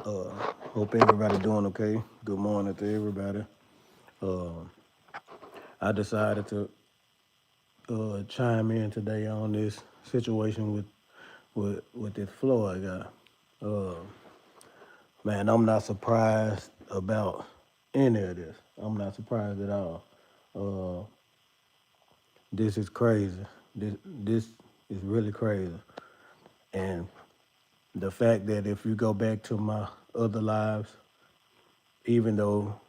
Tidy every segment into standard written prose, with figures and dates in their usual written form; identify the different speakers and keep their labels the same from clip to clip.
Speaker 1: Uh, Hope everybody doing okay. Good morning to everybody. Uh, I decided to chime in today on this situation with this Floyd guy. Uh, Man, I'm not surprised about any of this. I'm not surprised at all. Uh, this is crazy. This is really crazy. And the fact that if you go back to my other lives, even though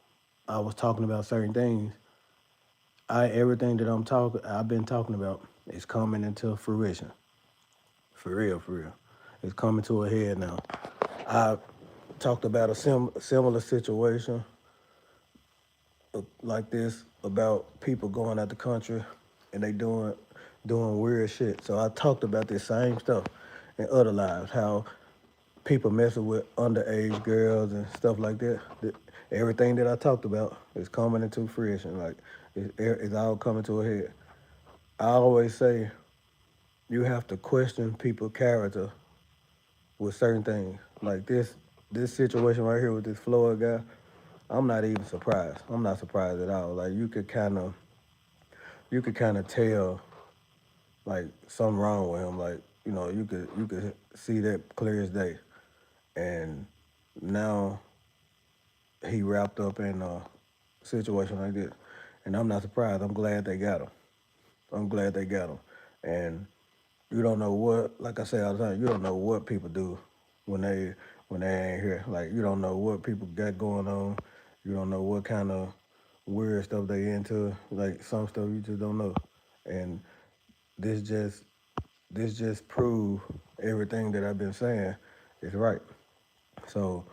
Speaker 1: I was talking about certain things, everything that I've been talking about is coming into fruition. For real, for real. It's coming to a head now. I talked about a similar situation like this about people going out the country and they doing weird shit. So I talked about this same stuff in other lives, how people messing with underage girls and stuff like that. Everything that I talked about is coming into fruition. Like it's all coming to a head. I always say you have to question people's character with certain things. Like this situation right here with this Floyd guy, I'm not even surprised. I'm not surprised at all. Like you could kind of tell like something wrong with him. Like you could see that clear as day. And now he wrapped up in a situation like this, and I'm not surprised. I'm glad they got him. I'm glad they got him. And you don't know what, like I say all the time, you don't know what people do when they when they ain't here. Like you don't know what people got going on. You don't know what kind of weird stuff they into. Like some stuff you just don't know. And this just this just prove everything that I've been saying is right. So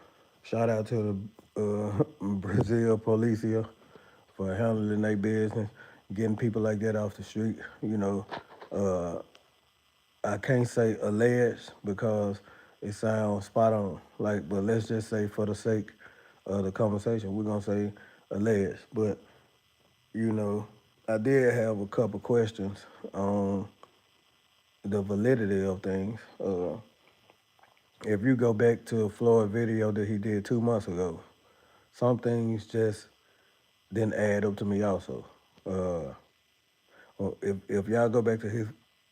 Speaker 1: shout out to the Brazil Policia for handling their business, getting people like that off the street. Uh, I can't say alleged because it sounds spot on. Like, but let's just say for the sake of the conversation, we're gonna say alleged. But you know, I did have a couple questions on the validity of things. If you go back to a Floyd video that he did 2 months ago, some things just didn't add up to me also. Uh, if y'all go back to his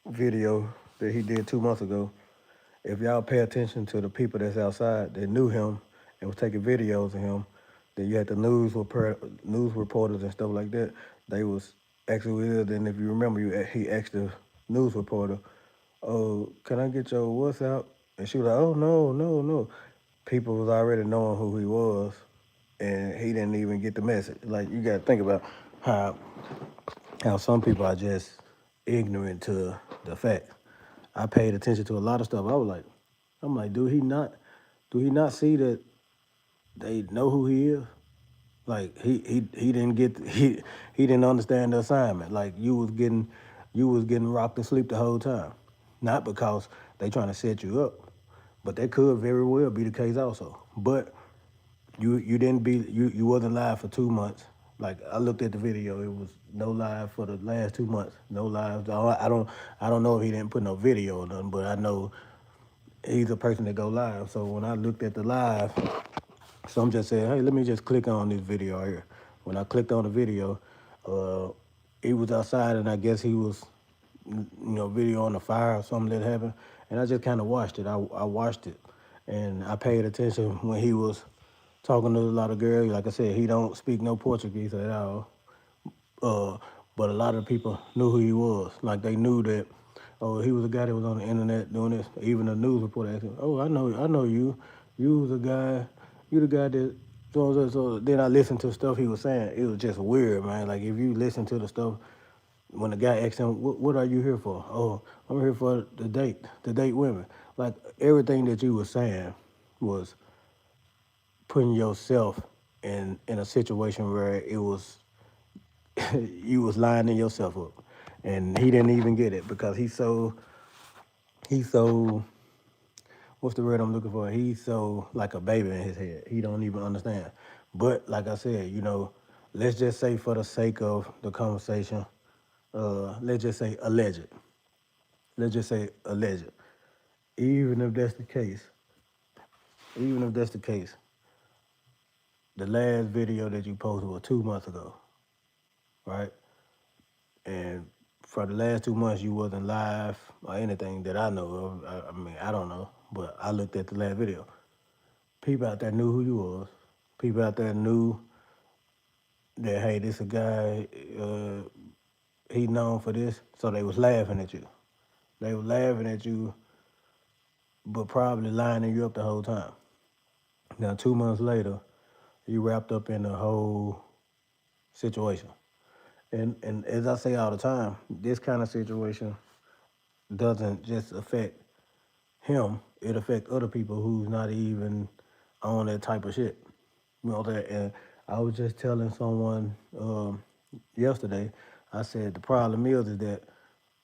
Speaker 1: video that he did 2 months ago, if y'all pay attention to the people that's outside that knew him and was taking videos of him, then you had the news reporters and stuff like that. They was actually with it. And if you remember, he asked the news reporter, "Oh, can I get your what's out?" And she was like, "Oh no, no, no." People was already knowing who he was, and he didn't even get the message. Like you got to think about how how some people are just ignorant to the fact. I paid attention to a lot of stuff. I'm like, do he not see that they know who he is? Like he didn't get he didn't understand the assignment. Like you was getting rocked to sleep the whole time, not because they trying to set you up, but that could very well be the case also. But you didn't be you wasn't live for 2 months. Like I looked at the video, it was no live for the last 2 months. No live. I don't know if he didn't put no video or nothing, but I know he's a person that go live. So when I looked at the live, some just said, "Hey, let me just click on this video right here." When I clicked on the video, uh, he was outside, and I guess he was, video on the fire or something that happened. And I just kind of watched it. I watched it, and I paid attention when he was talking to a lot of girls. Like I said, he don't speak no Portuguese at all. Uh, but a lot of people knew who he was. Like they knew that, oh, he was a guy that was on the internet doing this. Even the news reporter asked him, "Oh, I know you. You was a guy. You the guy that." So then I listened to stuff he was saying. It was just weird, man. Like if you listen to the stuff when the guy asked him, "What are you here for?" "Oh, I'm here for the date women." Like everything that you were saying was putting yourself in a situation where it was you was lining yourself up, and he didn't even get it because he's so what's the word I'm looking for? He's so like a baby in his head. He don't even understand. But like I said, let's just say for the sake of the conversation, let's just say alleged. Let's just say alleged. Even if that's the case, even if that's the case, the last video that you posted was 2 months ago, right? And for the last 2 months, you wasn't live or anything that I know of. I mean, I don't know, but I looked at the last video. People out there knew who you was. People out there knew that, hey, this a guy, he known for this, so they was laughing at you. They were laughing at you, but probably lining you up the whole time. Now, 2 months later, you wrapped up in the whole situation. And as I say all the time, this kind of situation doesn't just affect him, it affects other people who's not even on that type of shit. You know what I'm saying? And I was just telling someone yesterday, I said the problem is that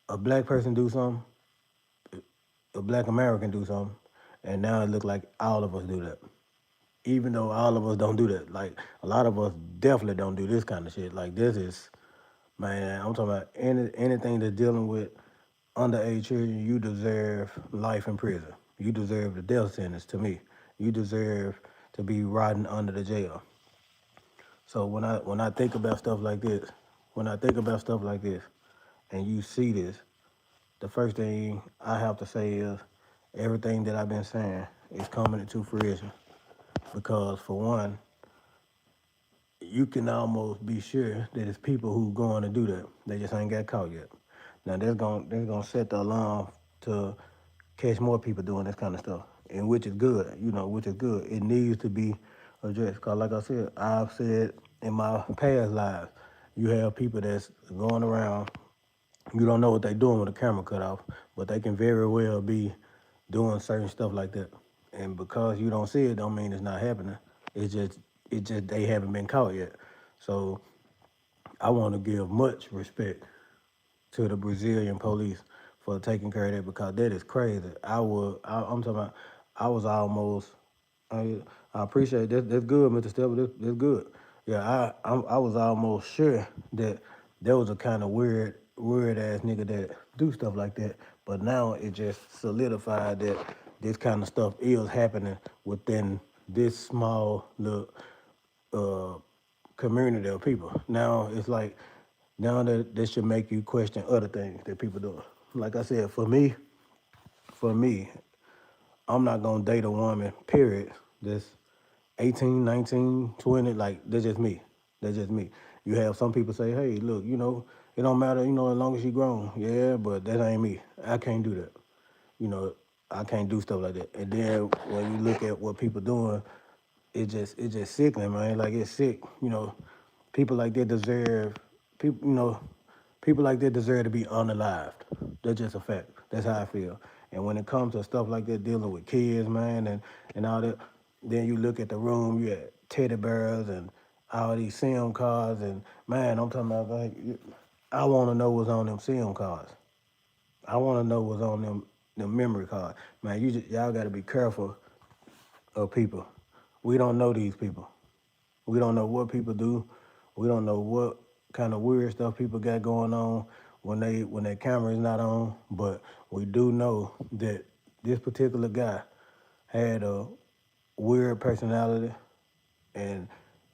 Speaker 1: a black person do something, a black American do something, and now it look like all of us do that. Even though all of us don't do that. Like a lot of us definitely don't do this kind of shit. Like this is, man, I'm talking about anything that's dealing with underage children, you deserve life in prison. You deserve the death sentence to me. You deserve to be rotting under the jail. So when I think about stuff like this, when I think about stuff like this, and you see this, the first thing I have to say is everything that I've been saying is coming into fruition. Because for one, you can almost be sure that it's people who going to do that. They just ain't got caught yet. Now that's gonna set the alarm to catch more people doing this kind of stuff, and which is good. Which is good. It needs to be addressed. Cause like I said, I've said in my past lives, you have people that's going around. You don't know what they're doing with a camera cut off, but they can very well be doing certain stuff like that. And because you don't see it, don't mean it's not happening. It's just they haven't been caught yet. So I want to give much respect to the Brazilian police for taking care of that because that is crazy. I'm talking about, I was almost, I, I appreciate that. That's good, Mr. Stepper. That's good. Yeah, I was almost sure that there was a kind of weird ass nigga that do stuff like that. But now it just solidified that this kind of stuff is happening within this small little uh, community of people. Now it's like now that this should make you question other things that people do. Like I said, for me, I'm not gonna date a woman, period, that's 18, 19, 20, like that's just me. That's just me. You have some people say, hey, look, it don't matter, as long as she grown. Yeah, but that ain't me. I can't do that. You know, I can't do stuff like that. And then when you look at what people doing, it just sickening, man. Like it's sick. People like that deserve people. People like that deserve to be unalived. That's just a fact. That's how I feel. And when it comes to stuff like that, dealing with kids, man, and all that, then you look at the room, you had teddy bears and all these SIM cards, and man, I'm talking about like, I want to know what's on them SIM cards. I want to know what's on them memory cards. Man, y'all got to be careful of people. We don't know these people. We don't know what people do. We don't know what kind of weird stuff people got going on when their camera is not on. But we do know that this particular guy had a weird personality, and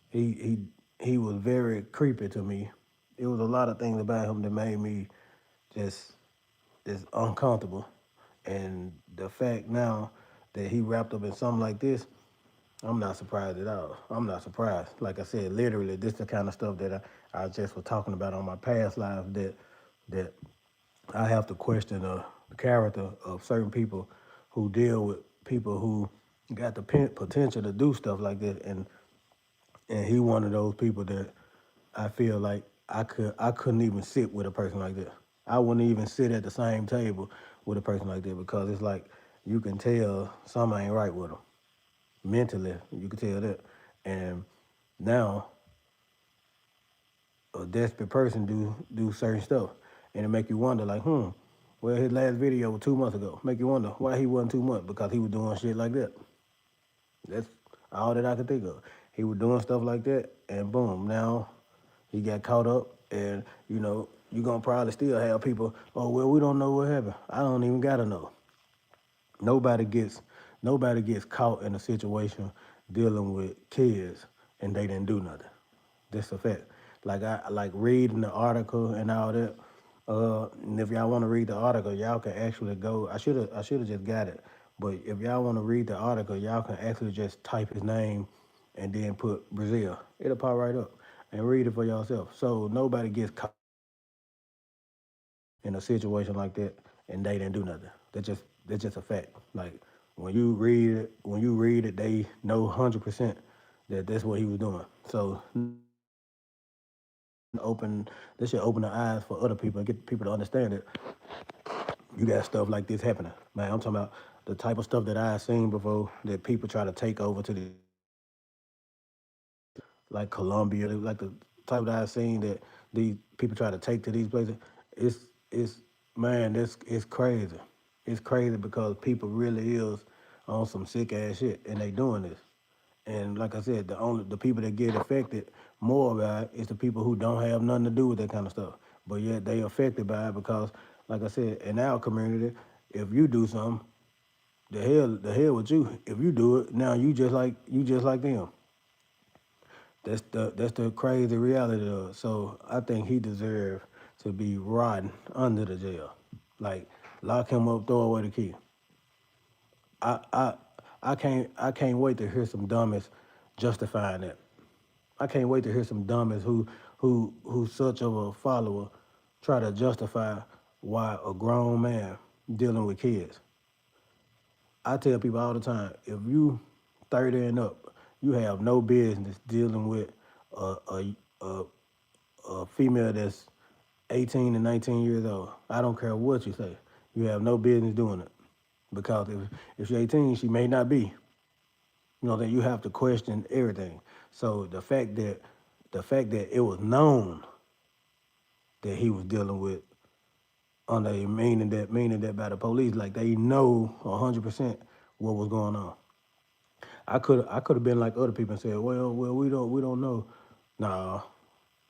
Speaker 1: he he was very creepy to me. It was a lot of things about him that made me just just uncomfortable. And the fact now that he wrapped up in something like this, I'm not surprised at all. I'm not surprised. Like I said, literally, this is the kind of stuff that I just was talking about on my past lives that I have to question the character of certain people who deal with people who got the potential to do stuff like that, and he one of those people that I feel like I couldn't even sit with a person like that. I wouldn't even sit at the same table with a person like that because it's like you can tell something ain't right with them mentally. You can tell that, and now a desperate person do certain stuff, and it make you wonder like, well, his last video was 2 months ago. Make you wonder why he wasn't 2 months because he was doing shit like that. That's all that I could think of. He was doing stuff like that, and boom, now he got caught up, and you're gonna probably still have people. Oh well, we don't know what happened. I don't even gotta know. Nobody gets nobody gets caught in a situation dealing with kids and they didn't do nothing. That's a fact. Like I like reading the article and all that. And if y'all want to read the article, y'all can actually go. I should have just got it. But if y'all want to read the article, y'all can actually just type his name and then put Brazil. It'll pop right up and read it for yourself. So nobody gets caught in a situation like that and they didn't do nothing. That's just a fact. Like when you read it, they know 100% that that's what he was doing. So open this should open the eyes for other people and get people to understand that you got stuff like this happening. Man, I'm talking about the type of stuff that I've seen before that people try to take over to these like Colombia, like the type that I've seen that these people try to take to these places. It's man, this it's crazy. It's crazy because people really is on some sick ass shit and they doing this. And like I said, the people that get affected more by it is the people who don't have nothing to do with that kind of stuff. But yet they affected by it because, like I said, in our community, if you do something, the hell with you. If you do it, now you just like them. That's the crazy reality of it. So I think he deserved to be rotten under the jail. Like lock him up, throw away the key. I I I can't wait to hear some dummies justifying that. I can't wait to hear some dummies who's such of a follower try to justify why a grown man dealing with kids. I tell people all the time, if you 30 and up, you have no business dealing with a a a, a female that's 18 and 19 years old. I don't care what you say. You have no business doing it. Because if she's 18, she may not be. Then you have to question everything. So the fact that it was known that he was dealing with under meaning that by the police, like they know 100% what was going on. I could have been like other people and said, well, we don't know. Nah,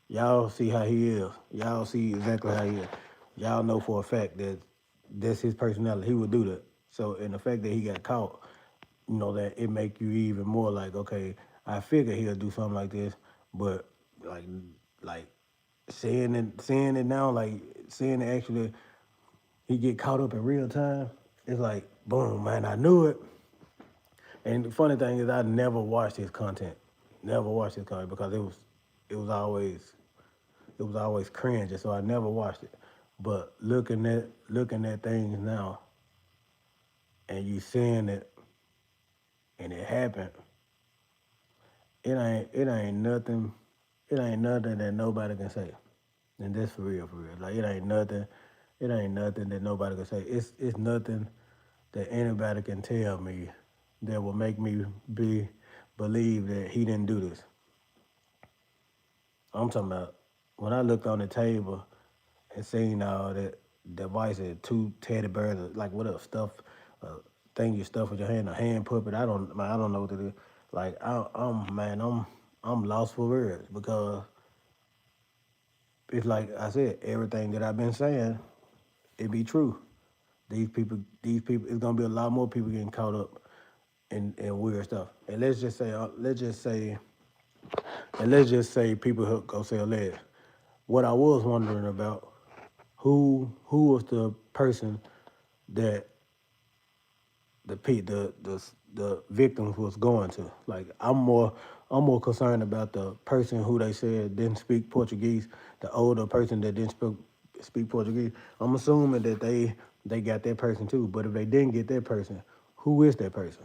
Speaker 1: y'all see how he is. Y'all see exactly how he is. Y'all know for a fact that that's his personality. He would do that. So, and the fact that he got caught, that it make you even more like, okay, I figure he'll do something like this, but like, like seeing it now, like seeing it actually, he get caught up in real time. It's like, boom, man, I knew it. And the funny thing is, I never watched his content, never watched his content because it was always it was always cringe, so I never watched it. But looking at things now, and you seeing it, and it happened, it ain't nothing that nobody can say. And that's for real, for real. Like it ain't nothing that nobody can say. It's nothing that anybody can tell me that will make me believe that he didn't do this. I'm talking about when I looked on the table and seen all that devices, two teddy bears, like what else stuff, uh, thing you stuff with your hand, a hand puppet. I don't know what it is. Like I'm lost for words because it's like I said, everything that I've been saying, it be true. These people, it's gonna be a lot more people getting caught up in weird stuff. And let's just say people go sell lead. What I was wondering about, who was the person that the victims was going to. Like I'm more concerned about the person who they said didn't speak Portuguese, the older person that didn't speak Portuguese. I'm assuming that they got that person too. But if they didn't get that person, who is that person?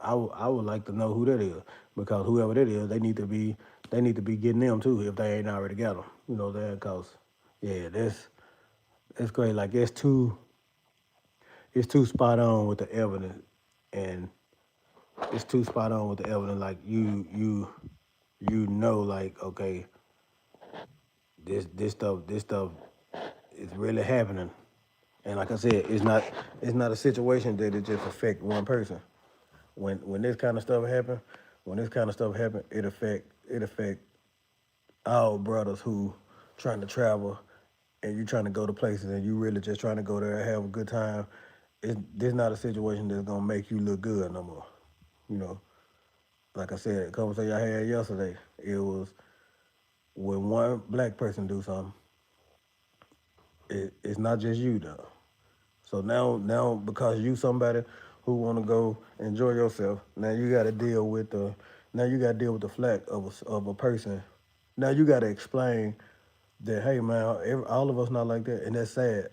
Speaker 1: I would like to know who that is because whoever that is, they need to be getting them too if they ain't already got them. That cause yeah, that's great. Like it's too spot on with the evidence, and it's too spot on with the evidence. Like like okay, this stuff is really happening. And like I said, it's not a situation that it just affect one person. When this kind of stuff happen, it affect all brothers who trying to travel and you trying to go to places and you really just trying to go there and have a good time this not a situation that's gonna make you look good no more. You know, like I said, a conversation I had yesterday, it was when one black person do something, it's not just you though. So now because you somebody who want to go enjoy yourself, now you got to deal with the now you got to deal with the flack of a person. Now you got to explain that hey man, all of us not like that, and that's sad.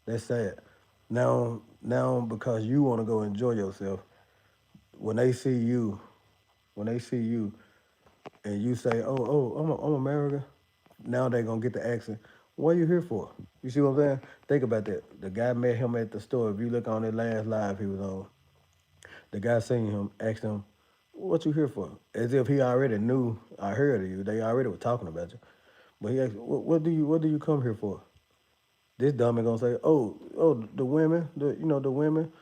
Speaker 1: That's sad. Now because you want to go enjoy yourself, when they see you, when they see you, and you say, I'm American, now they gonna get the accent. What are you here for? You see what I'm saying? Think about that. The guy met him at the store. If you look on that last live he was on, the guy seen him, asked him, "What you here for?" As if he already knew. I heard of you. They already were talking about you. But he asked, what do you come here for?" This dummy gonna say, the women, the women.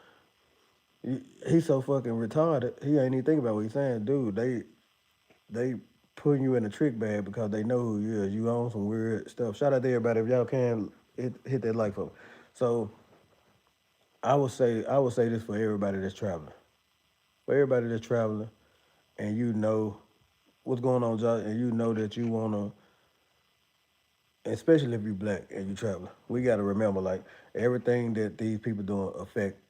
Speaker 1: He's so fucking retarded. He ain't even think about what he's saying, dude. They putting you in a trick bag because they know who you is. You own some weird stuff. Shout out to everybody if y'all can hit that like for me. So I would say this for everybody that's traveling. For everybody that's traveling and you know what's going on, Josh, and you know that you wanna, especially if you black and you traveling, we gotta remember like everything that these people doing affect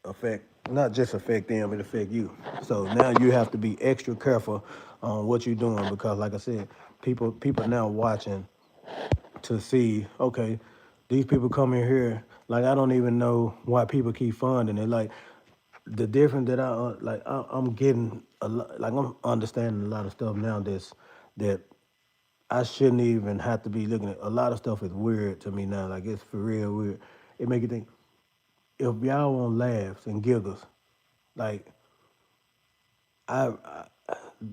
Speaker 1: not just affect them, it affect you. So now you have to be extra careful on what you're doing because like I said, people now watching to see, okay, these people come in here, like I don't even know why people keep funding it. Like the difference that I'm getting a lot, like I'm understanding a lot of stuff now that I shouldn't even have to be looking at. A lot of stuff is weird to me now. Like it's for real weird. It make you think if y'all want laughs and giggles, like I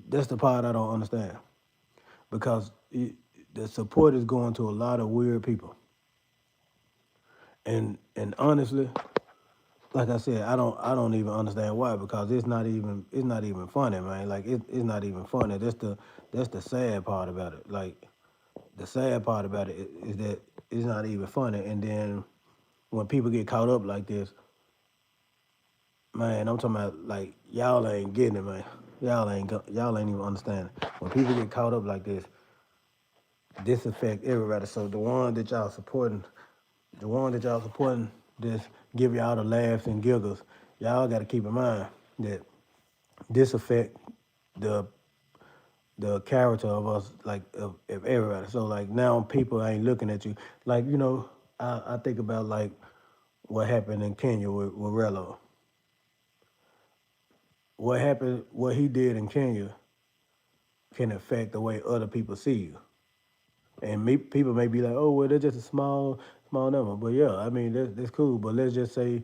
Speaker 1: that's the part I don't understand because the support is going to a lot of weird people. And honestly, like I said, I don't even understand why because it's not even funny, man. Like it's not even funny. That's the sad part about it. Like the sad part about it is that it's not even funny. And then when people get caught up like this, man, I'm talking about like y'all ain't getting it, man. Y'all ain't even understanding. When people get caught up like this affect everybody. So the one that y'all supporting, this give y'all the laughs and giggles. Y'all got to keep in mind that this affect the the character of us, like of everybody. So like now people ain't looking at you. Like I think about like what happened in Kenya with Rello. What happened, what he did in Kenya can affect the way other people see you. And people may be like, oh, well, they're just a small number. But yeah, I mean, that's cool. But let's just say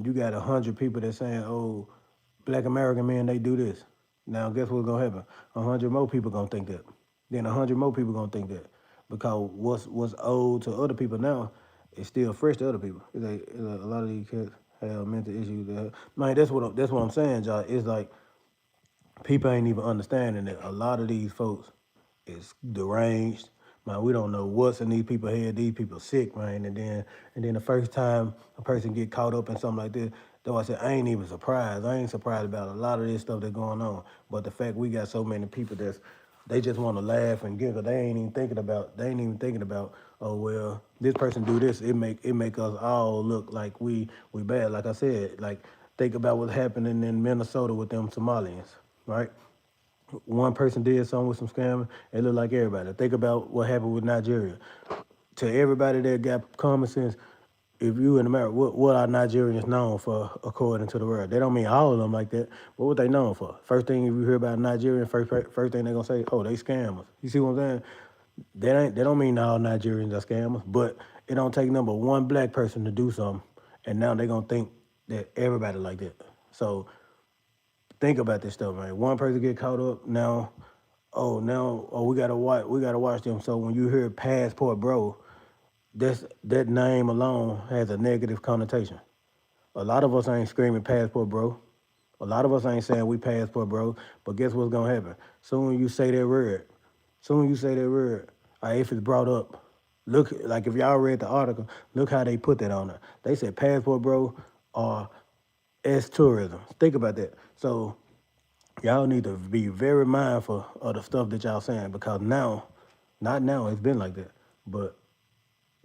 Speaker 1: you got 100 people that saying, "Oh, Black American men they do this." Now, guess what's gonna happen? 100 more people gonna think that. Then 100 more people gonna think that because what's old to other people now is still fresh to other people. It's like a lot of these kids have mental issues. Man, that's what I'm saying, Josh. It's like people ain't even understanding that a lot of these folks is deranged. Man, we don't know what's in these people's head. These people sick, man. And then the first time a person get caught up in something like this, though I said I ain't even surprised. I ain't surprised about a lot of this stuff that's going on. But the fact we got so many people they just want to laugh and giggle. They ain't even thinking about, oh well, this person do this. It make us all look like we bad. Like I said, like think about what's happening in Minnesota with them Somalians, right? One person did something with some scamming, it looked like everybody. Think about what happened with Nigeria. To everybody that got common sense, if you in America, what are Nigerians known for according to the world? They don't mean all of them like that, but what they known for? First thing if you hear about Nigerian, first thing they gonna say, oh, they scammers. You see what I'm saying? They don't mean all Nigerians are scammers, but it don't take number one black person to do something, and now they gonna think that everybody like that. So think about this stuff, man. One person get caught up now, we gotta watch them. So when you hear passport bro, that name alone has a negative connotation. A lot of us ain't screaming passport bro. A lot of us ain't saying we passport bro. But guess what's gonna happen? Soon you say that word, if it's brought up, look like if y'all read the article, look how they put that on there. They said passport bro. or as tourism. Think about that. So y'all need to be very mindful of the stuff that y'all saying because now, not now, it's been like that. But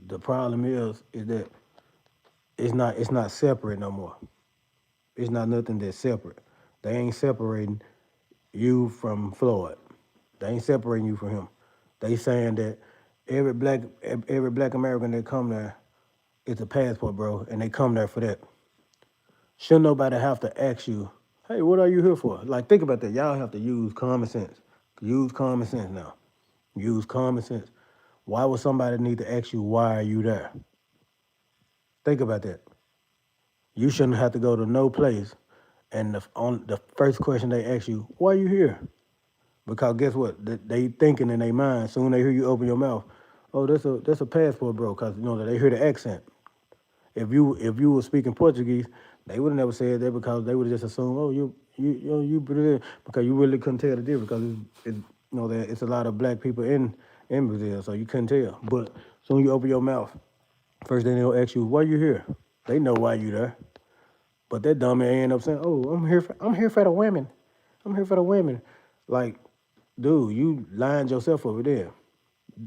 Speaker 1: the problem is that it's not separate no more. It's not nothing that's separate. They ain't separating you from Floyd. They ain't separating you from him. They saying that every black American that come there is a passport, bro, and they come there for that. Shouldn't nobody have to ask you, hey, what are you here for? Like, think about that. Y'all have to use common sense. Use common sense now. Use common sense. Why would somebody need to ask you, why are you there? Think about that. You shouldn't have to go to no place, and the first question they ask you, why are you here? Because guess what? They thinking in their mind. Soon they hear you open your mouth. Oh, that's a passport, bro. Because they hear the accent. If you were speaking Portuguese, they would have never said that because they would have just assumed, oh, you Brazilian, because you really couldn't tell the difference because that it's a lot of black people in Brazil, so you couldn't tell. But soon you open your mouth, first thing they'll ask you, why you here? They know why you there, but that dummy end up saying, oh, I'm here for the women, I'm here for the women, like, dude, you lined yourself over there.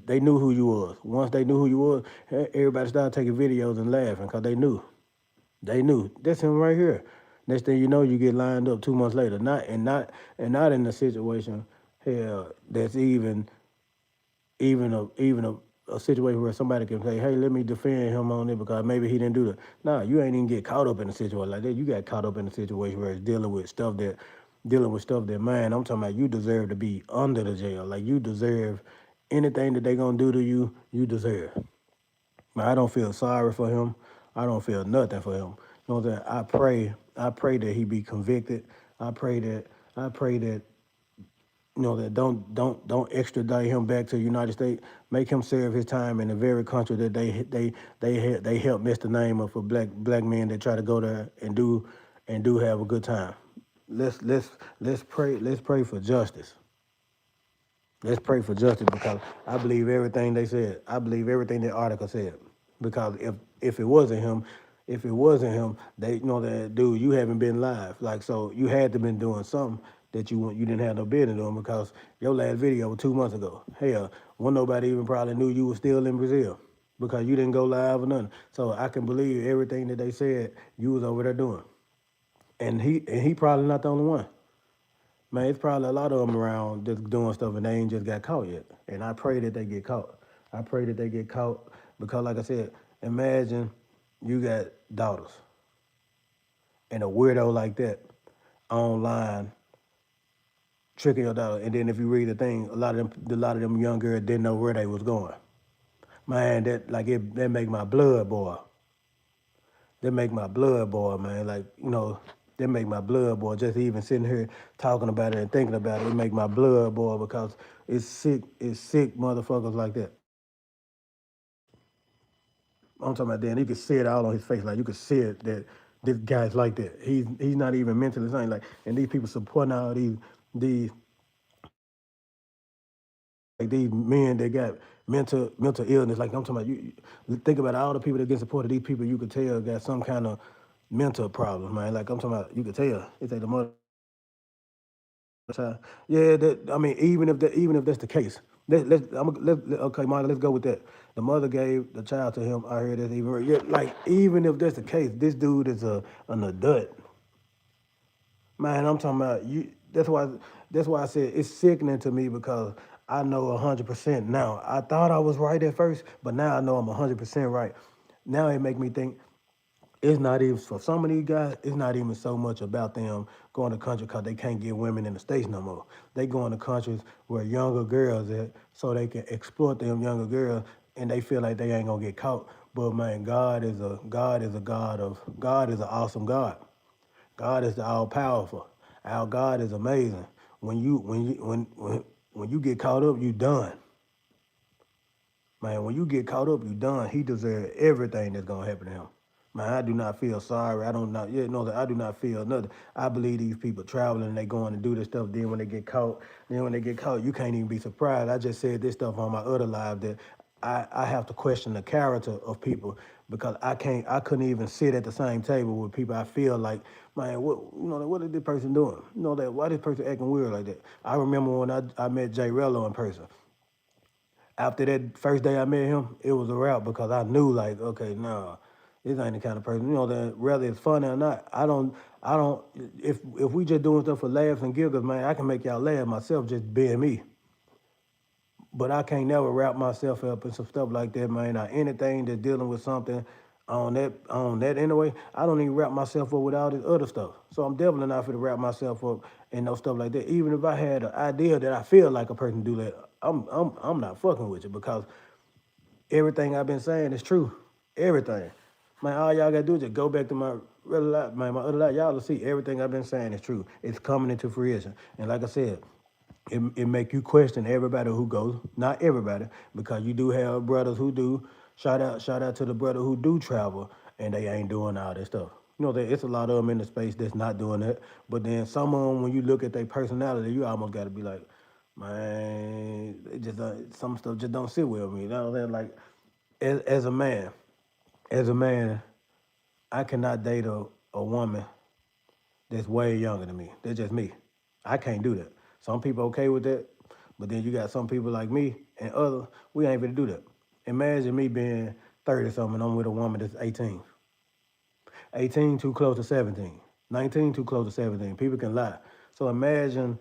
Speaker 1: They knew who you was. Once they knew who you was, everybody started taking videos and laughing because they knew. They knew that's him right here. Next thing you know, you get lined up 2 months later. Not in a situation, hell, that's even a situation where somebody can say, hey, let me defend him on it because maybe he didn't do that. Nah, you ain't even get caught up in a situation like that. You got caught up in a situation where it's dealing with stuff that, man, I'm talking about you deserve to be under the jail. Like, you deserve anything that they gonna do to you, you deserve. Man, I don't feel sorry for him. I don't feel nothing for him. You know what I'm saying? I pray that he be convicted. I pray that I pray that that don't extradite him back to the United States. Make him serve his time in the very country that they help mess the name up for black men that try to go there and do have a good time. Let's pray for justice. Let's pray for justice because I believe everything they said. I believe everything that article said. Because if it wasn't him, they that dude, you haven't been live. Like, so you had to been doing something that you didn't have no business doing because your last video was 2 months ago. Hell, when nobody even probably knew you were still in Brazil because you didn't go live or nothing. So I can believe everything that they said you was over there doing. And he probably not the only one. Man, it's probably a lot of them around just doing stuff and they ain't just got caught yet. And I pray that they get caught. I pray that they get caught because, like I said, imagine you got daughters and a weirdo like that online tricking your daughter. And then if you read the thing, a lot of them young girls didn't know where they was going. Man, that make my blood boil. That make my blood boil, man. Like, that make my blood boil. Just even sitting here talking about it and thinking about it, it make my blood boil because it's sick motherfuckers like that. I'm talking about then you could see it all on his face. Like, you could see it that this guy's like that. He's not even mentally sane. Like, and these people supporting all these like these men that got mental illness. Like, I'm talking about you think about all the people that get supported. These people you could tell got some kind of mental problem, man. Like, I'm talking about, you could tell. It's like the mother. Yeah, that I mean, even if that's the case, okay, Monica, let's go with that. The mother gave the child to him. I heard that even, yeah, like, even if that's the case, this dude is an adult, man. I'm talking about you. That's why I said it's sickening to me because I know 100% now. I thought I was right at first, but now I know I'm 100% right. Now it make me think it's not even for some of these guys. It's not even so much about them going to countries because they can't get women in the states no more. They going to countries where younger girls at, so they can exploit them younger girls, and they feel like they ain't gonna get caught. But man, God is an awesome God. God is the all powerful. Our God is amazing. When you get caught up, you done. Man, when you get caught up, you done. He deserves everything that's gonna happen to him. Man, I do not feel sorry. I don't not, yeah, no, I do not feel nothing. I believe these people traveling and they going to do this stuff. Then when they get caught, you can't even be surprised. I just said this stuff on my other live that I have to question the character of people because I couldn't even sit at the same table with people. I feel like, man, what is this person doing? That why this person acting weird like that? I remember when I met Jay Rello in person. After that first day I met him, it was a wrap because I knew like, okay, nah, this ain't the kind of person. That whether it's funny or not, I don't. If we just doing stuff for laughs and giggles, man, I can make y'all laugh myself just being me. But I can't never wrap myself up in some stuff like that, man. Or anything that's dealing with something on that anyway. I don't even wrap myself up with all this other stuff. So I'm definitely not for to wrap myself up in no stuff like that. Even if I had an idea that I feel like a person do that, I'm not fucking with you because everything I've been saying is true. Everything. Man, all y'all gotta do is just go back to my other life, man, my other life. Y'all will see everything I've been saying is true. It's coming into fruition. And like I said, it make you question everybody who goes. Not everybody, because you do have brothers who do. Shout out to the brother who do travel and they ain't doing all this stuff. It's a lot of them in the space that's not doing that. But then some of them, when you look at their personality, you almost got to be like, man, it just some stuff just don't sit with me. You know what I'm saying? Like, as a man, as a man, I cannot date a woman that's way younger than me. That's just me. I can't do that. Some people okay with that, but then you got some people like me and others, we ain't gonna do that. Imagine me being 30 something and I'm with a woman that's 18. 18 too close to 17. 19 too close to 17. People can lie. So imagine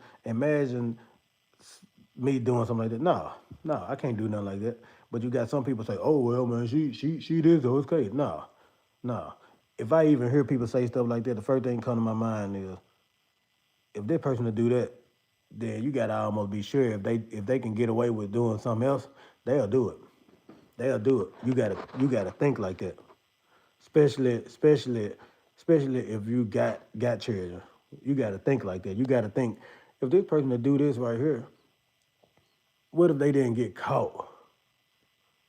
Speaker 1: me doing something like that. No, I can't do nothing like that. But you got some people say, oh well man, she this or it's okay. No. If I even hear people say stuff like that, the first thing come to my mind is if that person to do that, then you gotta almost be sure if they can get away with doing something else, they'll do it. They'll do it. You gotta think like that. Especially especially especially if you got children. You gotta think like that. You gotta think if this person to do this right here, what if they didn't get caught?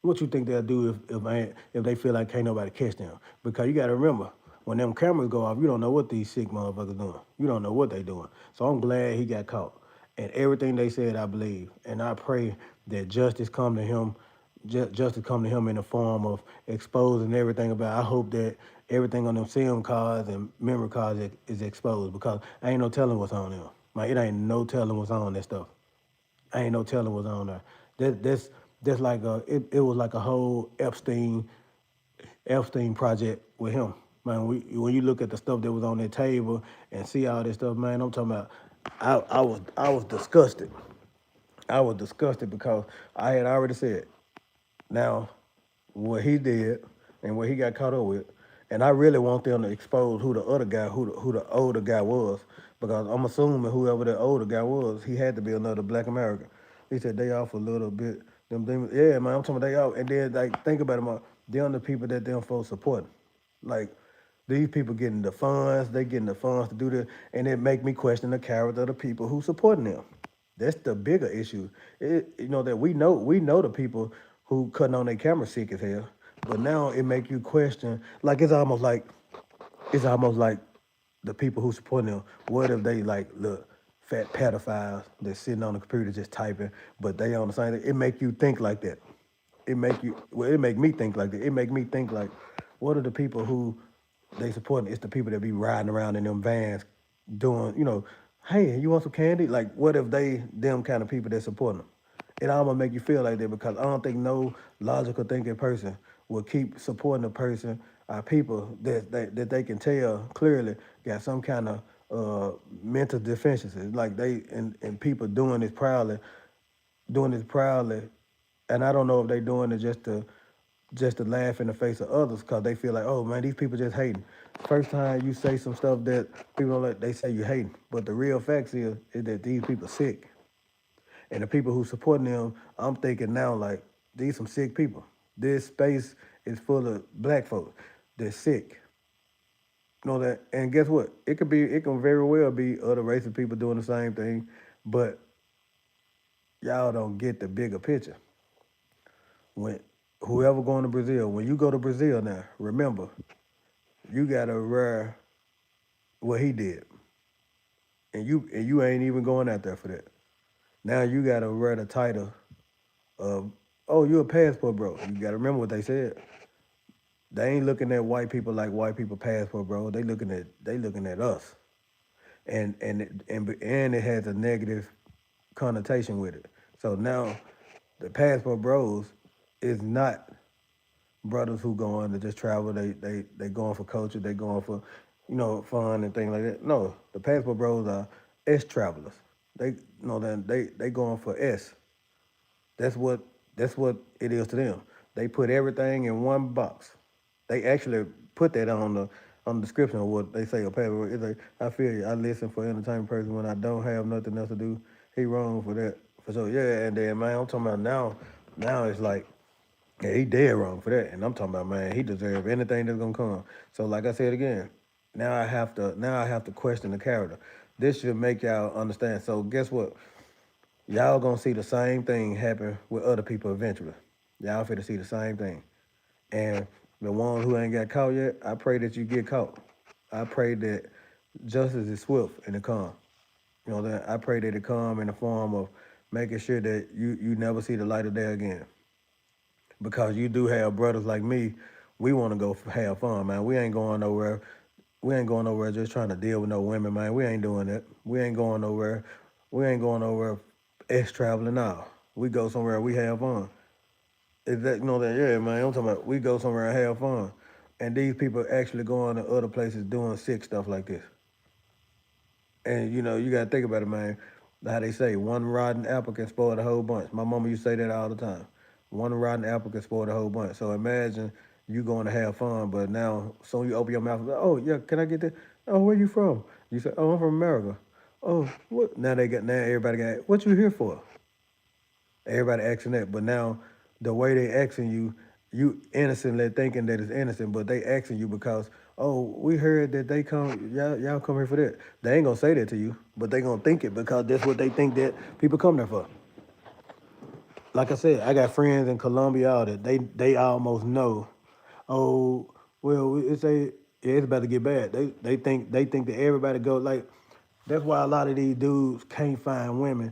Speaker 1: What you think they'll do if they feel like can't nobody catch them? Because you got to remember, when them cameras go off, you don't know what these sick motherfuckers doing. You don't know what they doing. So I'm glad he got caught. And everything they said, I believe. And I pray that justice come to him, justice come to him in the form of exposing everything about. I hope that everything on them SIM cards and memory cards is exposed because ain't no telling what's on them. Like it ain't no telling what's on that stuff. I ain't no telling what's on there. That's like it was like a whole Epstein project with him. Man, when you look at the stuff that was on that table and see all this stuff, man, I'm talking about I was disgusted. I was disgusted because I had already said, now what he did and what he got caught up with. And I really want them to expose who the other guy, who the older guy was, because I'm assuming whoever the older guy was, he had to be another Black American. He said they off a little bit. Yeah, man, I'm talking about they off. And then like think about it, man, them the people that them folks supporting. Like these people getting the funds, they getting the funds to do this, and it make me question the character of the people who supporting them. That's the bigger issue. That we know the people who cutting on their camera sick as hell, but now it make you question. Like it's almost like the people who support them. What if they like look fat pedophiles that's sitting on the computer just typing, but they on the same thing? It make you think like that. It make me think like that. It make me think like, what are the people who they support? It's the people that be riding around in them vans doing, hey, you want some candy? Like, what if they them kind of people that support them? It almost make you feel like that because I don't think no logical thinking person will keep supporting a person or people that they can tell clearly got some kind of mental deficiencies. Like and people doing this proudly, and I don't know if they doing it just to laugh in the face of others because they feel like, oh man, these people just hating. First time you say some stuff that people don't like, they say you hating, but the real facts is that these people sick, and the people who supporting them, I'm thinking now like these some sick people. This space is full of black folks. They're sick. That, and guess what? It can very well be other races of people doing the same thing, but y'all don't get the bigger picture. When whoever going to Brazil, when you go to Brazil now, remember you gotta wear what he did, and you ain't even going out there for that. Now you gotta wear the title of Oh, you a passport bro. You gotta remember what they said. They ain't looking at white people like white people passport bro. They looking at us. And it has a negative connotation with it. So now the passport bros is not brothers who going to just travel. They going for culture. They going for, fun and things like that. No, the passport bros are S travelers. They going for S. That's what that's what it is to them. They put everything in one box. They actually put that on the description of what they say a passport. It's like, I feel you. I listen for entertainment person when I don't have nothing else to do. He wrong for that. For sure. Yeah, and then man, I'm talking about now it's like, yeah, he dead wrong for that. And I'm talking about, man, he deserves anything that's gonna come. So like I said again, now I have to question the character. This should make y'all understand. So guess what? Y'all gonna see the same thing happen with other people eventually. Y'all finna see the same thing. And the ones who ain't got caught yet, I pray that you get caught. I pray that justice is swift and it come. That I pray that it come in the form of making sure that you never see the light of day again. Because you do have brothers like me, we want to go have fun, man. We ain't going nowhere. We ain't going nowhere just trying to deal with no women, man. We ain't doing that. We ain't going nowhere. We ain't going nowhere ex traveling now. We go somewhere we have fun. Is that that? Yeah, man. I'm talking about we go somewhere and have fun, and these people actually going to other places doing sick stuff like this. And you gotta think about it, man. How they say one rotten apple can spoil the whole bunch. My mama used to say that all the time. One rotten apple can spoil the whole bunch. So imagine you going to have fun, but now soon you open your mouth and go, oh yeah, can I get that? Oh, where you from? You say, oh, I'm from America. Oh, what? Now everybody got what you here for? Everybody asking that, but now the way they asking you, you innocently thinking that it's innocent, but they asking you because we heard that they come y'all come here for that. They ain't gonna say that to you, but they gonna think it because that's what they think that people come there for. Like I said, I got friends in Colombia all that they almost know. Oh, well, it's about to get bad. They think that everybody go like. That's why a lot of these dudes can't find women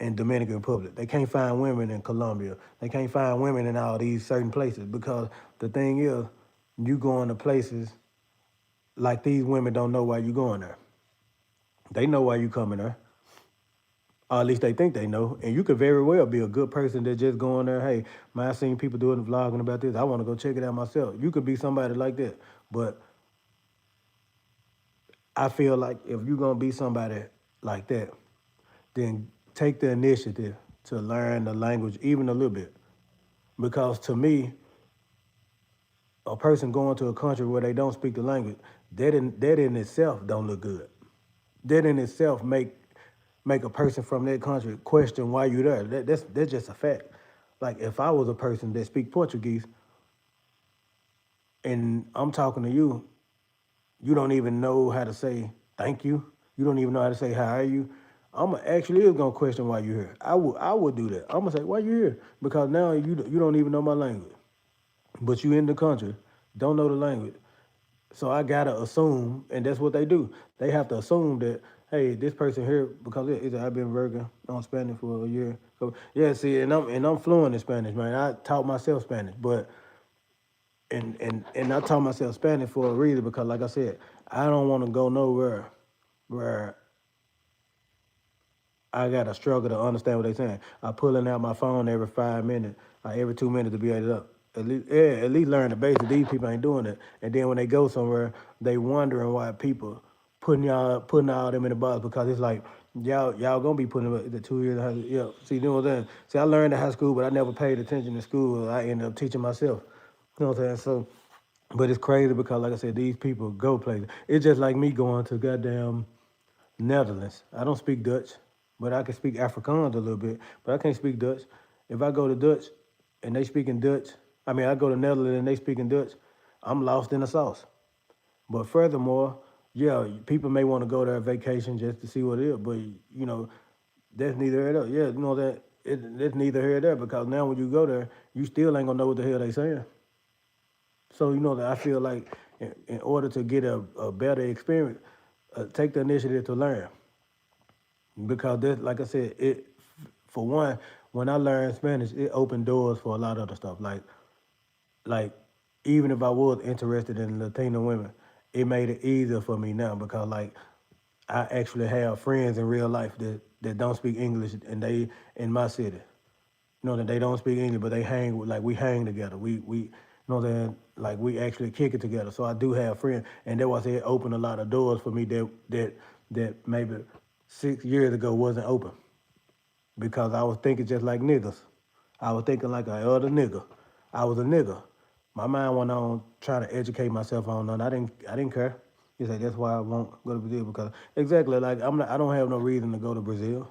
Speaker 1: in Dominican Republic. They can't find women in Colombia. They can't find women in all these certain places because the thing is, you going to places like these women don't know why you going there. They know why you coming there. Or at least they think they know. And you could very well be a good person that just going there, hey, man, I seen people doing the vlogging about this. I want to go check it out myself. You could be somebody like that. But I feel like if you're gonna be somebody like that, then take the initiative to learn the language even a little bit. Because to me, a person going to a country where they don't speak the language, that in itself don't look good. That in itself make a person from that country question why you there. That's just a fact. Like if I was a person that speak Portuguese and I'm talking to you, you don't even know how to say thank you. You don't even know how to say how are you. I'm actually is gonna question why you here. I would do that. I'm gonna say why you here because now you don't even know my language, but you in the country, don't know the language. So I gotta assume, and that's what they do. They have to assume that, hey, this person here because I've been working on Spanish for a year. So yeah, see, and I'm fluent in Spanish, man. I taught myself Spanish, but and I taught myself Spanish for a reason because, like I said, I don't want to go nowhere where I gotta struggle to understand what they're saying. I pulling out my phone every 5 minutes, every 2 minutes to be able to at least learn the basics. These people ain't doing it, and then when they go somewhere, they wondering why people putting all them in the box because it's like y'all gonna be putting the 2 years. Yeah, see, you know what I'm saying? See, I learned in high school, but I never paid attention in school. I ended up teaching myself. You know what I'm saying? So, but it's crazy because, like I said, these people go places. It's just like me going to goddamn Netherlands. I don't speak Dutch, but I can speak Afrikaans a little bit, but I can't speak Dutch. If I go to Dutch and they speak in Dutch, I go to Netherlands and they speak in Dutch, I'm lost in the sauce. But furthermore, yeah, people may want to go there on vacation just to see what it is, but that's neither here nor there. Yeah, that's neither here nor there because now when you go there, you still ain't gonna know what the hell they saying. So that I feel like in order to get a better experience, take the initiative to learn because that, like I said, it for one, when I learned Spanish, it opened doors for a lot of other stuff. Like even if I was interested in Latino women, it made it easier for me now because like I actually have friends in real life that don't speak English and they in my city. You know that they don't speak English, but they hang like we hang together. We you know that like we actually kick it together. So I do have friends, and that was it opened a lot of doors for me that maybe 6 years ago wasn't open because I was thinking just like niggas. I was thinking like a other nigga. I was a nigga. My mind went on trying to educate myself on none. I didn't care. He said that's why I won't go to Brazil because exactly like I don't have no reason to go to Brazil.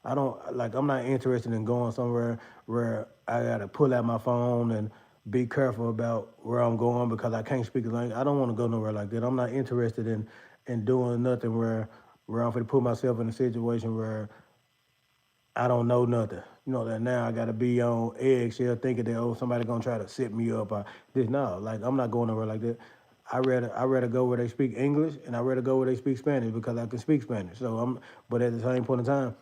Speaker 1: I don't like I'm not interested in going somewhere where I gotta pull out my phone and be careful about where I'm going because I can't speak the language. I don't want to go nowhere like that. I'm not interested in doing nothing where I'm gonna put myself in a situation where I don't know nothing. You know that now I gotta be on eggshell thinking that somebody gonna try to set me up or this. No, like I'm not going nowhere like that. I rather go where they speak English and I rather go where they speak Spanish because I can speak Spanish. But at the same point in time,